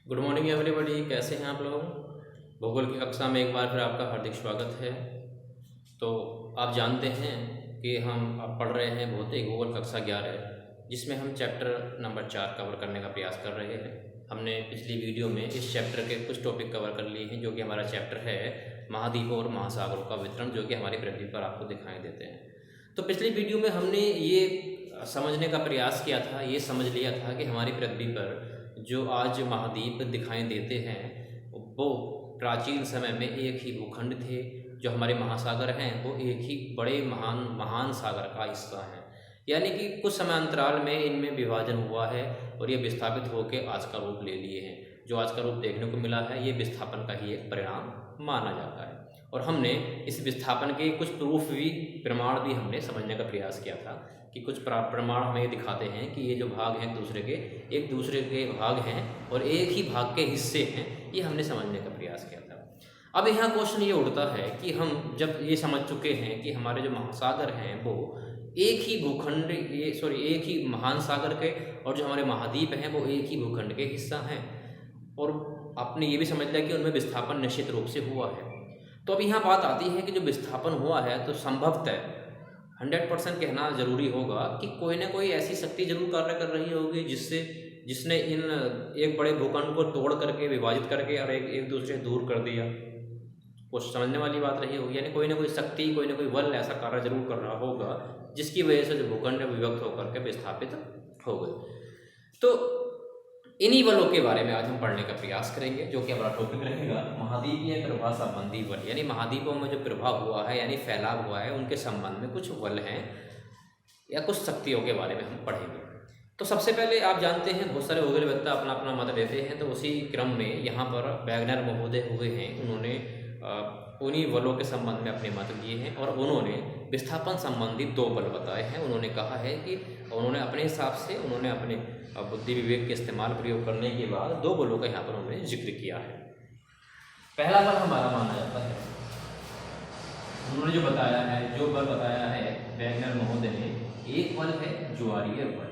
Good morning everybody, कैसे हैं आप लोग। भूगोल की कक्षा में एक बार फिर आपका हार्दिक स्वागत है। तो आप जानते हैं कि हम अब पढ़ रहे हैं भौतिक भूगोल कक्षा 11, जिसमें हम चैप्टर नंबर 4 कवर करने का प्रयास कर रहे हैं। हमने पिछली वीडियो में इस चैप्टर के कुछ टॉपिक कवर कर लिए हैं, जो कि हमारा चैप्टर है महाद्वीपों और महासागरों का वितरण, जो कि हमारी पृथ्वी पर आपको दिखाई देते हैं। तो पिछली वीडियो में हमने ये समझने का प्रयास किया था, ये समझ लिया था कि हमारी पृथ्वी पर जो आज महाद्वीप दिखाई देते हैं वो प्राचीन समय में एक ही भूखंड थे। जो हमारे महासागर हैं वो एक ही बड़े महान सागर का हिस्सा है, यानी कि कुछ समयांतराल में इनमें विभाजन हुआ है और ये विस्थापित होकर आज का रूप ले लिए हैं। जो आज का रूप देखने को मिला है ये विस्थापन का ही एक परिणाम माना जाता है। और हमने इस विस्थापन के कुछ प्रमाण भी हमने समझने का प्रयास किया था कि कुछ प्रमाण हमें ये दिखाते हैं कि ये जो भाग हैं एक दूसरे के भाग हैं और एक ही भाग के हिस्से हैं। ये हमने समझने का प्रयास किया था। अब यहाँ क्वेश्चन ये उठता है कि हम जब ये समझ चुके हैं कि हमारे जो महासागर हैं वो एक ही भूखंड एक ही महान सागर के, और जो हमारे महाद्वीप हैं वो एक ही भूखंड के हिस्सा हैं, और आपने ये भी समझ लिया कि उनमें विस्थापन निश्चित रूप से हुआ है। तो अब यहाँ बात आती है कि जो विस्थापन हुआ है तो संभवतः 100% कहना जरूरी होगा कि कोई ना कोई ऐसी शक्ति जरूर कार्य कर रही होगी जिसने इन एक बड़े भूखंड को तोड़ करके विभाजित करके और एक दूसरे से दूर कर दिया। कुछ समझने वाली बात रही होगी, यानी कोई ना कोई शक्ति, कोई ना कोई बल ऐसा कार्य जरूर कर रहा होगा जिसकी वजह से जो भूखंड विभक्त होकर के विस्थापित हो गए। तो इन्हीं बलों के बारे में आज हम पढ़ने का प्रयास करेंगे, जो कि हमारा टॉपिक रहेगा महाद्वीपीय प्रभाव संबंधी बल, यानी महाद्वीपों में जो प्रभाव हुआ है यानी फैलाव हुआ है उनके संबंध में कुछ बल हैं या कुछ शक्तियों के बारे में हम पढ़ेंगे। तो सबसे पहले आप जानते हैं बहुत सारे भूगोलवेत्ता अपना अपना मत देते हैं, तो उसी क्रम में यहाँ पर वैगनर महोदय हुए हैं, उन्होंने उन्हीं बलों के संबंध में अपने मत दिए हैं और उन्होंने विस्थापन संबंधी 2 बल बताए हैं। उन्होंने कहा है कि उन्होंने अपने हिसाब से उन्होंने अपने बुद्धि विवेक के इस्तेमाल प्रयोग करने के बाद 2 बलों का यहाँ पर उन्होंने जिक्र किया है। पहला बल हमारा माना जाता है, उन्होंने जो बताया है, जो बल बताया है वैगनर महोदय ने, एक बल है ज्वारीय बल,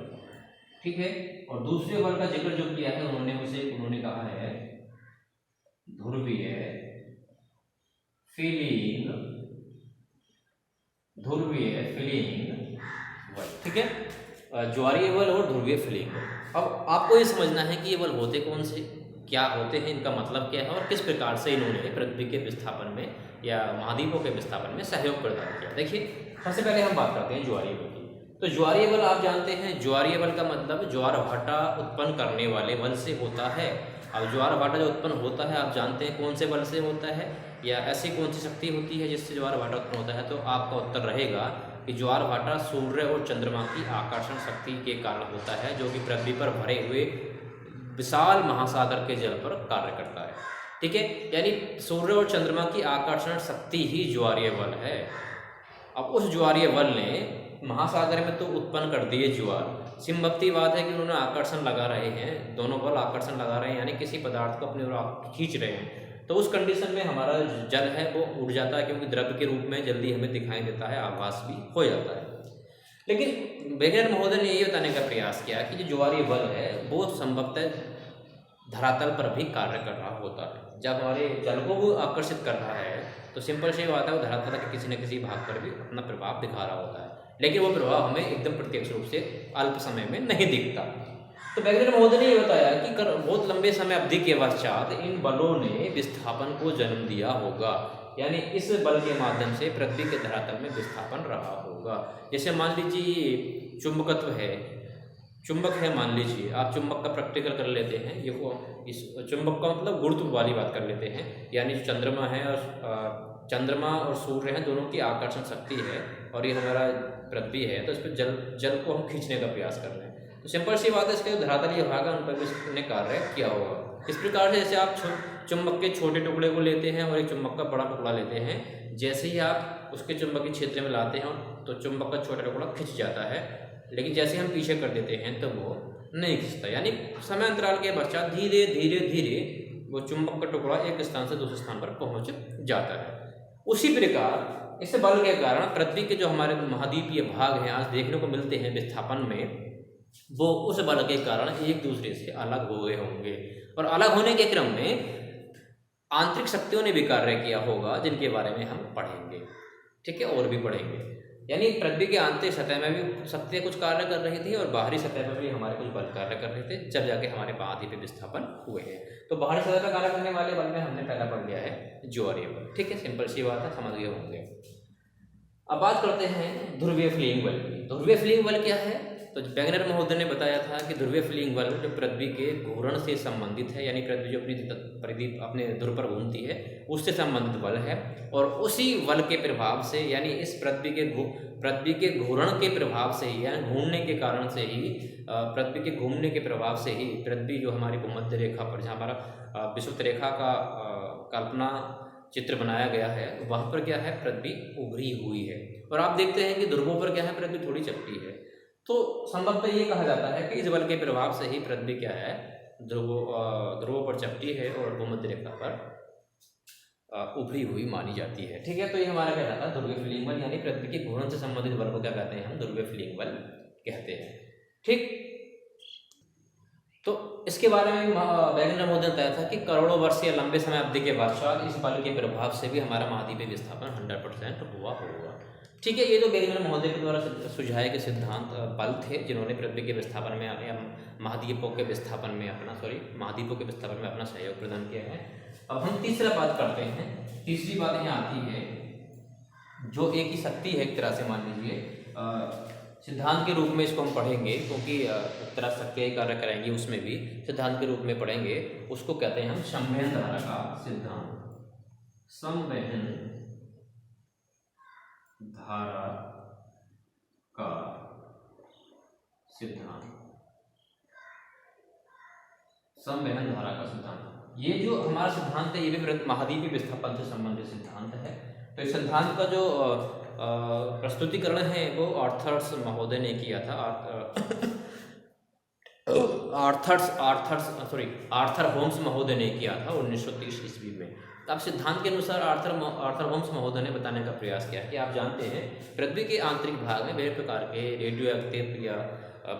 ठीक है। और दूसरे बल का जिक्र जो किया है उन्होंने कहा है ध्रुवीय फिलिंग बल, ठीक है। ज्वारीय बल और ध्रुवीय फिलिंग बल। अब आपको ये समझना है कि ये बल होते कौन से, क्या होते हैं, इनका मतलब क्या है और किस प्रकार से इन्होंने पृथ्वी के विस्थापन में या महाद्वीपों के विस्थापन में सहयोग प्रदान किया। देखिए, सबसे पहले हम बात करते हैं ज्वारीय बल की। तो ज्वारीय बल आप जानते हैं, ज्वारीय बल का मतलब ज्वार भाटा उत्पन्न करने वाले बल से होता है। अब ज्वार भाटा जो उत्पन्न होता है आप जानते हैं कौन से बल से होता है, या ऐसी कौन सी शक्ति होती है जिससे ज्वार भाटा उत्पन्न होता है। तो आपका उत्तर रहेगा कि ज्वार भाटा सूर्य और चंद्रमा की आकर्षण शक्ति के कारण होता है, जो कि पृथ्वी पर भरे हुए विशाल महासागर के जल पर कार्य करता है, ठीक है। यानी सूर्य और चंद्रमा की आकर्षण शक्ति ही ज्वारीय बल है। अब उस ज्वारीय बल ने महासागर में तो उत्पन्न कर दिए ज्वार। सिंभवती बात है कि उन्होंने आकर्षण लगा रहे हैं, दोनों बल आकर्षण लगा रहे हैं, यानी किसी पदार्थ को अपनी ओर खींच रहे हैं। तो उस कंडीशन में हमारा जल है वो उड़ जाता है, क्योंकि द्रव्य के रूप में जल्दी हमें दिखाई देता है, आभास भी हो जाता है। लेकिन वैगनर महोदय ने ये बताने का प्रयास किया कि जो ज्वारीय बल है वो संभवतः धरातल पर भी कार्य कर रहा होता है। जब हमारे जल को वो आकर्षित कर रहा है तो सिंपल सी बात है वो धरातल के किसी न किसी भाग पर भी अपना प्रभाव दिखा रहा होता है, लेकिन वो प्रभाव हमें एकदम प्रत्यक्ष रूप से अल्प समय में नहीं दिखता। तो वैगनर महोदय ने ये बताया कि बहुत लंबे समय अवधि के पश्चात इन बलों ने विस्थापन को जन्म दिया होगा, यानी इस बल के माध्यम से पृथ्वी के धरातल में विस्थापन रहा होगा। जैसे मान लीजिए चुंबकत्व है, चुंबक है, मान लीजिए आप चुंबक का प्रैक्टिकल कर लेते हैं। ये इस चुंबक का मतलब गुरुत्व वाली बात कर लेते हैं, यानी जो चंद्रमा है और चंद्रमा और सूर्य हैं दोनों की आकर्षण शक्ति है, और ये हमारा पृथ्वी है, तो इस पर जल को हम खींचने का प्रयास कर रहे हैं। तो सिंपल सी बात है, इसके धरातलीय भाग है उन पर भी इसने कार्य किया होगा। इस प्रकार से जैसे आप चुंबक के छोटे टुकड़े को लेते हैं और एक चुंबक का बड़ा टुकड़ा लेते हैं, जैसे ही आप उसके चुंबकीय क्षेत्र में लाते हैं तो चुंबक का छोटा टुकड़ा खिंच जाता है, लेकिन जैसे हम पीछे कर देते हैं तो वो नहीं खिंचता। यानी समय अंतराल के पश्चात धीरे धीरे वो चुंबक का टुकड़ा एक स्थान से दूसरे स्थान पर पहुंच जाता है। उसी प्रकार इस बल के कारण पृथ्वी के जो हमारे महाद्वीपीय भाग हैं आज देखने को मिलते हैं विस्थापन में, वो उस बल के कारण एक दूसरे से अलग हो गए होंगे, और अलग होने के क्रम में आंतरिक शक्तियों ने भी कार्य किया होगा, जिनके बारे में हम पढ़ेंगे। ठीक है, और भी पढ़ेंगे। यानी पृथ्वी की आंतरिक सतह में भी शक्तियाँ कुछ कार्य कर रही थी और बाहरी सतह पर भी हमारे कुछ बल कार्य कर रहे थे, जब जाके हमारे महाद्वीप पे विस्थापन हुए हैं। तो बाहरी सतह पर कार्य करने वाले बल में हमने पहला पढ़ लिया है ज्वारीय बल। ठीक है, सिंपल सी बात है, समझ गए होंगे। अब बात करते हैं ध्रुवीय फ्लीइंग बल की। ध्रुवीय फ्लीइंग बल क्या है? तो वैगनर महोदय ने बताया था कि ध्रुवीय फ्लीइंग बल जो पृथ्वी के घूर्ण से संबंधित है, यानी पृथ्वी जो अपने ध्रुव पर घूमती है उससे संबंधित बल है, और उसी बल के प्रभाव से, यानी इस पृथ्वी के घूर्ण के प्रभाव से ही, यानी घूमने के कारण से ही, पृथ्वी के घूमने के प्रभाव से ही पृथ्वी जो हमारी भूमध्य रेखा पर, जहाँ हमारा विषुवत रेखा का कल्पना चित्र बनाया गया है, वहाँ पर क्या है, पृथ्वी उभरी हुई है। और आप देखते हैं कि ध्रुवों पर क्या है, पृथ्वी थोड़ी चपटी है। तो संभवतः ये कहा जाता है कि इस बल के प्रभाव से ही पृथ्वी क्या है, ध्रुवों पर चपटी है और भूमध्य रेखा पर उभरी हुई मानी जाती है। ठीक है, तो ये हमारा क्या रहता है, ध्रुवीय फ्लीइंग बल, यानी पृथ्वी के घूर्णन से संबंधित बल को क्या कहते हैं, हम ध्रुवीय फ्लीइंग बल कहते हैं। ठीक, तो इसके बारे में वैगनर महोदय ने बताया था कि करोड़ों वर्ष या लंबे समय अवधि के पश्चात इस बल के प्रभाव से भी हमारा महाद्वीपीय विस्थापन 100% हुआ होगा। ठीक है, ये तो वैगनर महोदय के द्वारा सुझाए गए सिद्धांत बल थे, जिन्होंने पृथ्वी के विस्थापन में या महाद्वीपों के विस्थापन में अपना सहयोग प्रदान किया है। अब हम तीसरा बात करते हैं। तीसरी बात यहाँ आती है, जो एक ही शक्ति है एक तरह से, मान लीजिए सिद्धांत के रूप में इसको हम पढ़ेंगे, क्योंकि एक तरह शक्तियाँ कार्य कराएंगी, उसमें भी सिद्धांत के रूप में पढ़ेंगे। उसको कहते हैं हम संवहन धारा का सिद्धांत। संवहन धारा का सिद्धांत, संवहन धारा का सिद्धांत। ये जो हमारा सिद्धांत है, ये भी महाद्वीपीय विस्थापन से संबंधित सिद्धांत है। तो इस सिद्धांत का जो प्रस्तुतिकरण है वो आर्थर्स महोदय ने किया था। आर्थर होम्स महोदय ने किया था 1930 ईस्वी में। अब सिद्धांत के अनुसार आर्थर होम्स महोदय ने बताने का प्रयास किया कि आप जानते हैं पृथ्वी के आंतरिक भाग में विभिन्न प्रकार के रेडियो एक्टिव या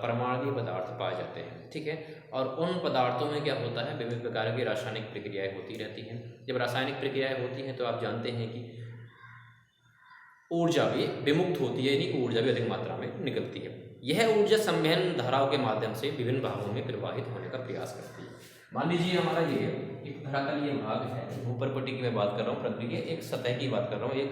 परमाणु पदार्थ पाए जाते हैं। ठीक है, और उन पदार्थों में क्या होता है, विभिन्न प्रकार की रासायनिक प्रक्रियाएं होती रहती हैं। जब रासायनिक प्रक्रियाएं होती हैं तो आप जानते हैं कि ऊर्जा भी विमुक्त होती है, यानी ऊर्जा भी अधिक मात्रा में निकलती है। यह ऊर्जा संवहन धाराओं के माध्यम से विभिन्न भागों में प्रवाहित होने का प्रयास करती है। मान लीजिए हमारा ये एक धरातलीय भाग है, भूपरपट्टी की मैं बात कर रहा हूँ, पृथ्वी के एक सतह की बात कर रहा हूँ, एक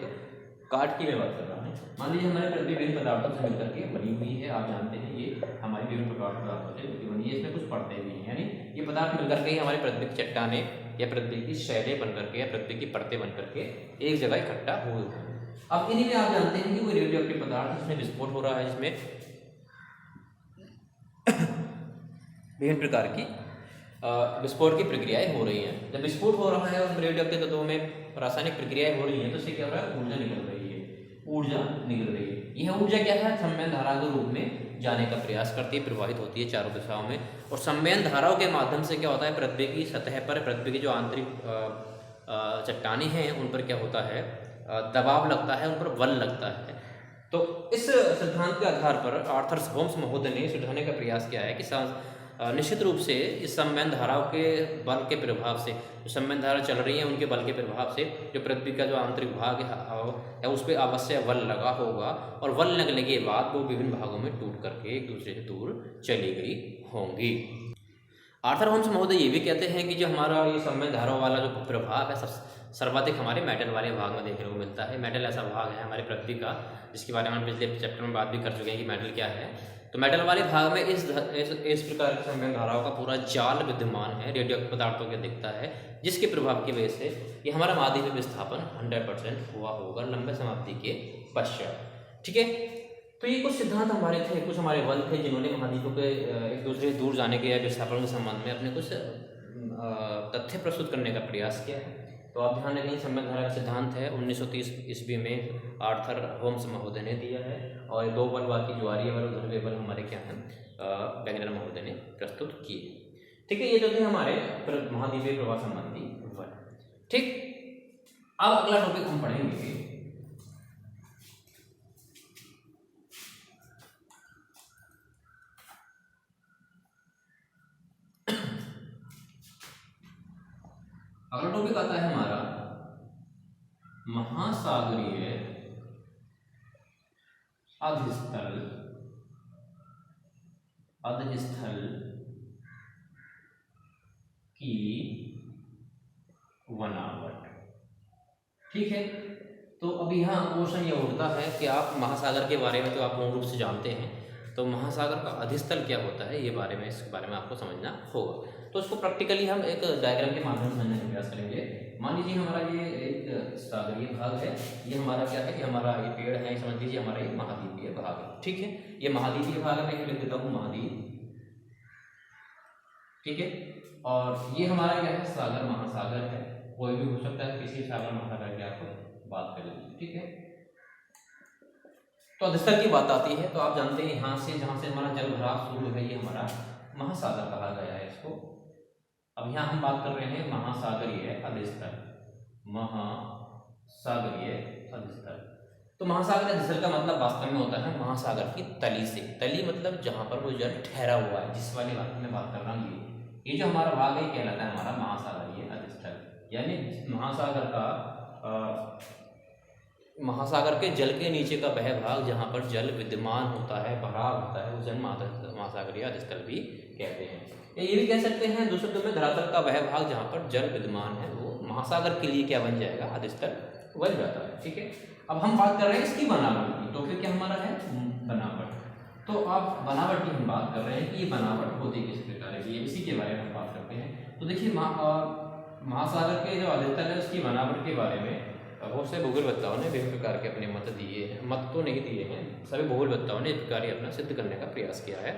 काट की मैं बात कर रहा हूँ। मान लीजिए हमारी पृथ्वी विभिन्न पदार्थों से मिलकर के बनी हुई है। आप जानते हैं ये हमारी विभिन्न प्रकार पदार्थों से मिलकर बनी है, इसमें कुछ परतें भी हैं, यानी ये पदार्थ मिलकर के ही हमारी पृथ्वी की चट्टाने या पृथ्वी की शैलें बनकर के या पृथ्वी की परतें बनकर के एक जगह इकट्ठा हुए हैं। अब इन्हीं में आप जानते हैं कि कोई रेडियो एक्टिव पदार्थ, जिसमें विस्फोट हो रहा है, जिसमें विभिन्न प्रकार की विस्फोट की प्रक्रियाएं हो रही हैं। जब विस्फोट हो रहा है और रेडियो एक्टिव तत्वों में रासायनिक प्रक्रियाएं हो रही हैं, तो इससे क्या हो रहा है, ऊर्जा निकल रही है। यह ऊर्जा क्या है, संवहन धारा के रूप में जाने का प्रयास करती है, प्रवाहित होती है चारों दिशाओं में। और संवहन धाराओं के माध्यम से क्या होता है, पृथ्वी की सतह पर पृथ्वी की जो आंतरिक चट्टानें हैं उन पर क्या होता है, दबाव लगता है, उन पर बल लगता है। तो इस सिद्धांत के आधार पर आर्थर होम्स महोदय ने सुझाने का प्रयास किया है कि निश्चित रूप से इस संवहन धाराओं के बल के प्रभाव से, जो संवहन धारा चल रही है उनके बल के प्रभाव से जो पृथ्वी का जो आंतरिक भाग है उस पर अवश्य बल लगा होगा, और बल लगने के बाद वो विभिन्न भागों में टूट करके एक दूसरे से दूर चली गई होंगी। आर्थर होम्स महोदय ये भी कहते हैं कि जो हमारा ये संवहन धाराओं वाला जो प्रभाव है सर्वाधिक हमारे मेटल वाले भाग में देखने को मिलता है। मेटल ऐसा भाग है हमारी पृथ्वी का, जिसके बारे में हम पिछले चैप्टर में बात भी कर चुके हैं कि मेटल क्या है। तो मेटल वाले भाग में इस प्रकार की संवहन धाराओं का पूरा जाल विद्यमान है, रेडियो पदार्थों के दिखता है, जिसके प्रभाव की वजह से ये हमारा महाद्वीपीय विस्थापन 100% हुआ होगा लंबे समाप्ति के पश्चात। ठीक है, तो ये कुछ सिद्धांत हमारे थे, कुछ हमारे बल थे, जिन्होंने महाद्वीपों के एक दूसरे से दूर जाने के या विस्थापन के संबंध में अपने कुछ तथ्य प्रस्तुत करने का प्रयास किया है। तो आप ध्यान रखें, संवहन धारा का सिद्धांत है 1930 ईस्वी में आर्थर होम्स महोदय ने दिया है, और दो बल बाकी ज्वारीय बल और ध्रुवीय बल हमारे क्या हैं, वैगनर महोदय ने प्रस्तुत किए। ठीक है, ये जो थे हमारे महाद्वीपीय प्रवाह संबंधी बल। ठीक, अब अगला टॉपिक हम पढ़ेंगे अगला टॉपिक आता है हमारा महासागरीय अधस्थल की बनावट। ठीक है, तो अब यहाँ क्वेश्चन ये उठता है कि आप महासागर के बारे में तो आप पूर्ण रूप से जानते हैं, तो महासागर का अधिस्थल क्या होता है इसके बारे में आपको समझना होगा। तो इसको प्रैक्टिकली हम एक डायग्राम के माध्यम से समझने का प्रयास करेंगे। मान लीजिए हमारा ये एक सागरीय भाग है, ये हमारा क्या है कि हमारा ये पेड़ है, समझ लीजिए हमारा ये महाद्वीपीय भाग है। ठीक है, ये महाद्वीपीय भाग है, मैं लिख देता हूँ महाद्वीप। ठीक है, और ये हमारा क्या है, सागर महासागर है, कोई भी हो सकता है, किसी सागर महासागर की आप बात कर लीजिए। ठीक है, तो अधिस्थल की बात आती है तो आप जानते हैं यहाँ से जहाँ से हमारा जल भराव शुरू है, ये हमारा महासागर कहा गया है इसको। अब यहाँ हम बात कर रहे हैं महासागरीय अधिस्थल, महासागरीय अधिस्थल। तो महासागरीय अधिस्थल का मतलब वास्तव में होता है महासागर की तली से। तली मतलब जहाँ पर वो जल ठहरा हुआ है, जिस वाली बात में बात कर रहा हूँ, ये जो हमारा भाग है कहलाता है हमारा महासागरीय अधिस्थल। यानी महासागर के जल के नीचे का वह भाग जहाँ पर जल विद्यमान होता है, भराव होता है, उस जल महासागरीय अधिस्थल भी कहते हैं। ये भी कह सकते हैं दूसरे शब्दों में धरातल का वह भाग जहाँ पर जल विद्यमान है, वो महासागर के लिए क्या बन जाएगा, अधिस्थल बन जाता है। ठीक है, अब हम बात कर रहे हैं इसकी बनावट की, तो फिर क्या हमारा है बनावट। तो अब बनावट की हम बात कर रहे हैं कि ये बनावट होती किस प्रकार की है, इसी के बारे में हम बात करते हैं। तो देखिए महासागर के जो अधिस्थल है उसकी बनावट के बारे में बहुत से भूगोलवेत्ताओं ने विभिन्न प्रकार के अपने मत दिए हैं, मत तो नहीं दिए हैं, सभी भूगोलवेत्ताओं ने इस प्रकार अपना सिद्ध करने का प्रयास किया है।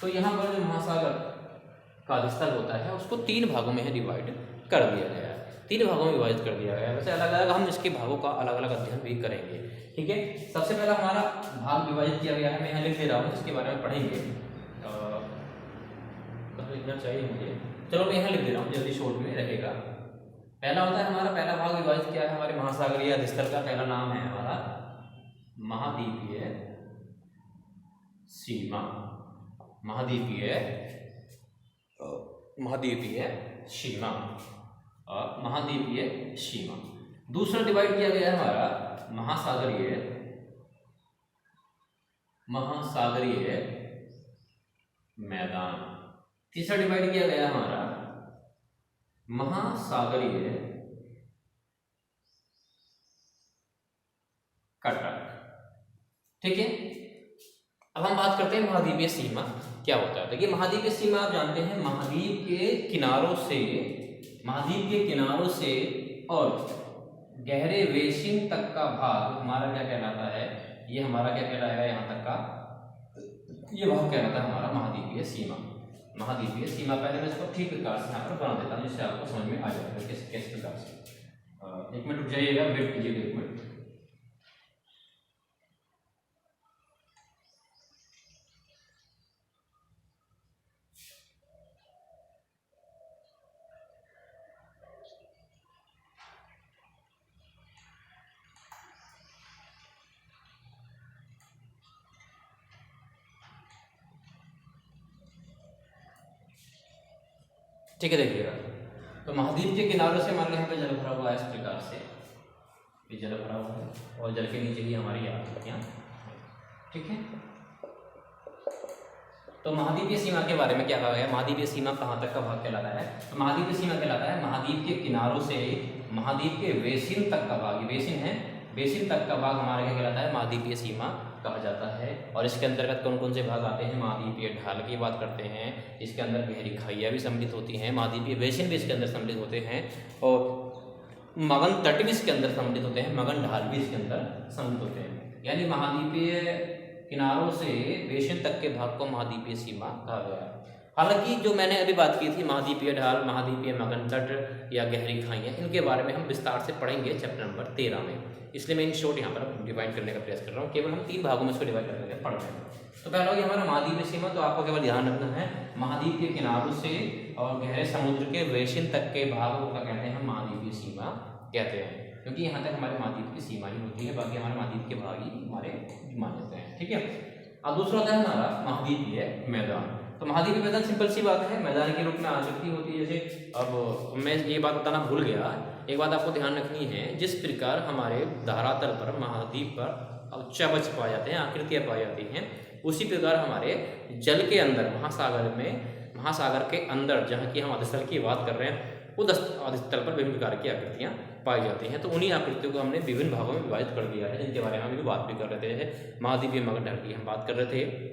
तो यहाँ पर जो महासागर का अधिस्थल होता है उसको 3 भागों में डिवाइड कर दिया गया है, 3 भागों में विभाजित कर दिया गया है। वैसे अलग अलग हम इसके भागों का अलग अलग अध्ययन भी करेंगे। ठीक है, सबसे पहला हमारा भाग विभाजित किया गया है, मैं यहाँ लिख दे रहा हूँ, इसके बारे में पढ़ेंगे, लिखना चाहिए मुझे, चलो मैं यहाँ लिख दे रहा हूँ, जल्दी शॉर्ट में रहेगा। पहला होता है हमारा, पहला भाग विभाजित किया है हमारे महासागरीय अधिस्थल का, पहला नाम है हमारा महाद्वीपीय सीमा, महाद्वीपीय सीमा और महाद्वीपीय सीमा। दूसरा डिवाइड किया गया है हमारा महासागरीय मैदान। तीसरा डिवाइड किया गया हमारा महासागरीय कटक। ठीक है, अब हम बात करते हैं महाद्वीपीय सीमा क्या होता है। देखिए महाद्वीपीय सीमा आप जानते हैं महाद्वीप के किनारों से और गहरे बेसिन तक का भाग हमारा क्या कहलाता है, ये हमारा क्या कहलाएगा, यहाँ तक का ये भाग कहलाता है हमारा महाद्वीपीय सीमा। महाद्वीपीय सीमा पहले मैं इसको ठीक प्रकार से यहाँ पर बना देता हूँ जिससे आपको समझ में आ जाएगा किस प्रकार से। 1 मिनट रुक जाइएगा, वेट कीजिएगा 1 मिनट। ठीक है, देखिएगा, तो महाद्वीप के किनारों से हमारे यहाँ पे जल भरा हुआ है इस प्रकार से, ये जल भरा हुआ है और जल के नीचे ही हमारी आकृतियाँ। ठीक है, तो महाद्वीपीय सीमा के बारे में क्या कहा गया, महाद्वीपीय सीमा कहाँ तक का भाग कहलाता है, तो महाद्वीपीय सीमा कहलाता है महाद्वीप के किनारों से महाद्वीप के बेसिन तक का भाग, बेसिन तक का भाग हमारे क्या कहलाता है, महाद्वीपीय सीमा कहा जाता है। और इसके अंतर्गत कौन कौन से भाग आते हैं, महाद्वीपीय ढाल की बात करते हैं, इसके अंदर गहरी खाइयाँ भी सम्मिलित होती हैं, महाद्वीपीय बेसिन भी इसके अंदर सम्मिलित होते हैं और मगन तट भी इसके अंदर सम्मिलित होते हैं, मगन ढाल भी इसके अंदर सम्मिलित होते हैं। यानी महाद्वीपीय किनारों से बेसिन तक के भाग को महाद्वीपीय सीमा कहा गया है। हालांकि जो मैंने अभी बात की थी महाद्वीपीय ढाल, महाद्वीपीय मगन तट या गहरी खाइयाँ, इनके बारे में हम विस्तार से पढ़ेंगे चैप्टर नंबर 13 में, इसलिए मैं इन शॉर्ट यहाँ पर डिवाइड करने का प्रयास कर रहा हूँ। केवल हम 3 भागों में इसको डिवाइड करके पढ़ रहे हैं। तो पहला होगी हमारा महाद्वीपीय सीमा, तो आपको केवल ध्यान रखना है महाद्वीप के किनारों से और गहरे समुद्र के बेसिन तक के भाग को क्या कहते हैं, महाद्वीपीय सीमा कहते हैं, क्योंकि यहाँ तक हमारे महाद्वीप की सीमा ही होती है, बाकी हमारे महाद्वीप के भाग ही हमारे मान जाते हैं। ठीक है, अब दूसरा होता है हमारा महाद्वीपीय मैदान। तो महाद्वीपीय मैदान सिंपल सी बात है, मैदान के रूप में आकृति होती है। जैसे अब मैं ये बात बताना भूल गया, एक बात आपको ध्यान रखनी है, जिस प्रकार हमारे धरातल पर महाद्वीप पर चबच पाए जाते हैं, आकृतियाँ पाई जाती हैं, उसी प्रकार हमारे जल के अंदर महासागर में, महासागर के अंदर जहाँ की हम अधिस्थल की बात कर रहे हैं, उस अधिस्थल पर विभिन्न प्रकार की आकृतियाँ पाई जाती हैं। तो उन्हीं आकृतियों को हमने विभिन्न भागों में विभाजित कर दिया है, जिनके बारे में हम अभी बात भी कर रहे थे। जैसे महाद्वीपीय मगन तट की हम बात कर रहे थे,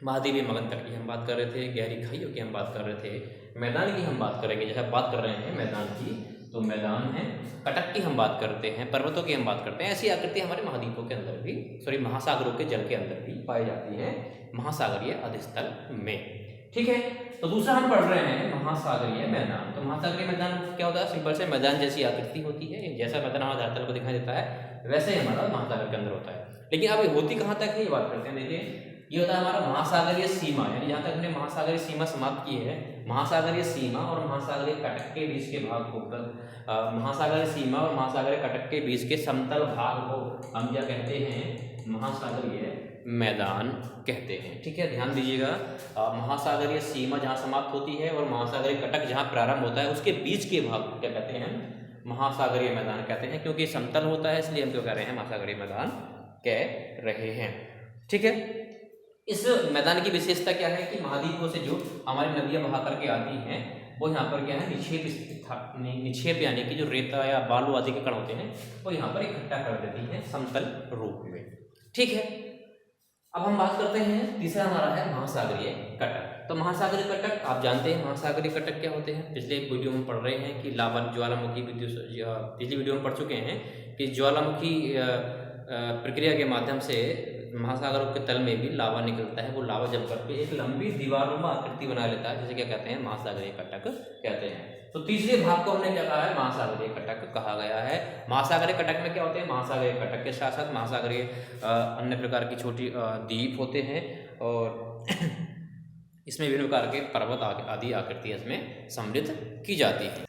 महाद्वीपीय मगन तट की हम बात कर रहे थे, गहरी खाइयों की हम बात कर रहे थे, मैदान की हम बात करेंगे। जैसे बात कर रहे हैं मैदान की, तो मैदान है, कटक की हम बात करते हैं, पर्वतों की हम बात करते हैं। ऐसी आकृति हमारे महाद्वीपों के अंदर भी, सॉरी महासागरों के जल के अंदर भी पाई जाती है, महासागरीय अधिस्थल में। ठीक है, तो दूसरा हम पढ़ रहे हैं महासागरीय मैदान। तो महासागरीय मैदान क्या होता है? सिंपल से मैदान जैसी आकृति होती है, जैसा मैदान हमारे धरातल को दिखाई देता है वैसे ही हमारा महासागर के अंदर होता है। लेकिन अब होती कहाँ तक है ये बात करते हैं। देखिए, ये होता है हमारा महासागरीय सीमा, यानी जहाँ तक हमने महासागरीय सीमा समाप्त की है, महासागरीय सीमा और महासागरीय कटक के बीच के भाग को, महासागरीय सीमा और महासागरीय कटक के बीच के समतल भाग को हम क्या कहते हैं? महासागरीय मैदान कहते हैं। ठीक है, ध्यान दीजिएगा, महासागरीय सीमा जहाँ समाप्त होती है और महासागरीय कटक जहाँ प्रारंभ होता है, उसके बीच के भाग को क्या कहते हैं? महासागरीय मैदान कहते हैं। क्योंकि समतल होता है इसलिए हम क्यों कह रहे हैं? महासागरीय मैदान कह रहे हैं। ठीक है, इस मैदान की विशेषता क्या है कि महाद्वीपों से जो हमारी नदियाँ बहा करके आती हैं, वो यहाँ पर क्या है? निक्षेप यानी कि जो रेता या बालू आदि के कण होते हैं, वो यहाँ पर इकट्ठा कर देती हैं समतल रूप में। ठीक है, अब हम बात करते हैं, तीसरा हमारा है महासागरीय कटक। तो महासागरीय कटक आप जानते हैं, महासागरीय कटक क्या होते हैं? पिछले वीडियो में पढ़ रहे हैं कि लावा ज्वालामुखी विद्युत, पिछली वीडियो में पढ़ चुके हैं कि ज्वालामुखी प्रक्रिया के माध्यम से महासागरों के तल में भी लावा निकलता है। वो लावा जम करके एक लंबी दीवारों आकृति बना लेता है, जिसे क्या कहते हैं? महासागरीय कटक कहते हैं। तो तीसरे भाग को हमने क्या कहा है? महासागरीय कटक कहा गया है। महासागरीय कटक में क्या होते हैं? महासागरीय कटक के साथ साथ महासागरीय अन्य प्रकार की छोटी द्वीप होते हैं, और इसमें विभिन्न प्रकार के पर्वत आदि आकृतियाँ इसमें सम्मिलित की जाती हैं।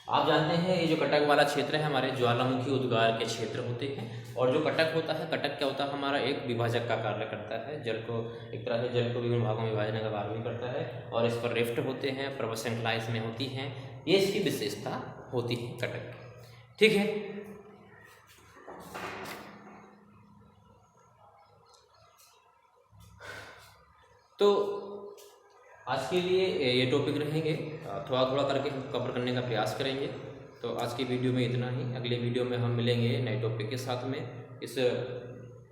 आप जानते हैं ये जो कटक वाला क्षेत्र है हमारे ज्वालामुखी उद्गार के क्षेत्र होते हैं। और जो कटक होता है, कटक क्या होता है? हमारा एक विभाजक का कार्य करता है, जल को एक तरह से जल को विभिन्न भागों में विभाजन का कार्य भी करता है। और इस पर रिफ्ट होते हैं, पर्वत श्रृंखलाएं इसमें होती हैं, ये इसकी विशेषता होती है कटक की। ठीक है, तो आज के लिए ये टॉपिक रहेंगे, थोड़ा थोड़ा करके हम कवर करने का प्रयास करेंगे। तो आज की वीडियो में इतना ही। अगले वीडियो में हम मिलेंगे नए टॉपिक के साथ में। इस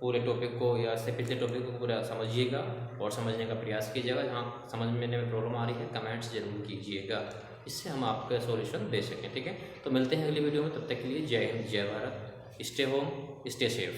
पूरे टॉपिक को या इससे पिछले टॉपिक को पूरा समझिएगा और समझने का प्रयास कीजिएगा। जहाँ समझने में प्रॉब्लम आ रही है कमेंट्स जरूर कीजिएगा, इससे हम आपका सॉल्यूशन दे सकें। ठीक है, तो मिलते हैं अगली वीडियो में। तब तक के लिए जय हिंद, जय Bharat. Stay home, stay safe.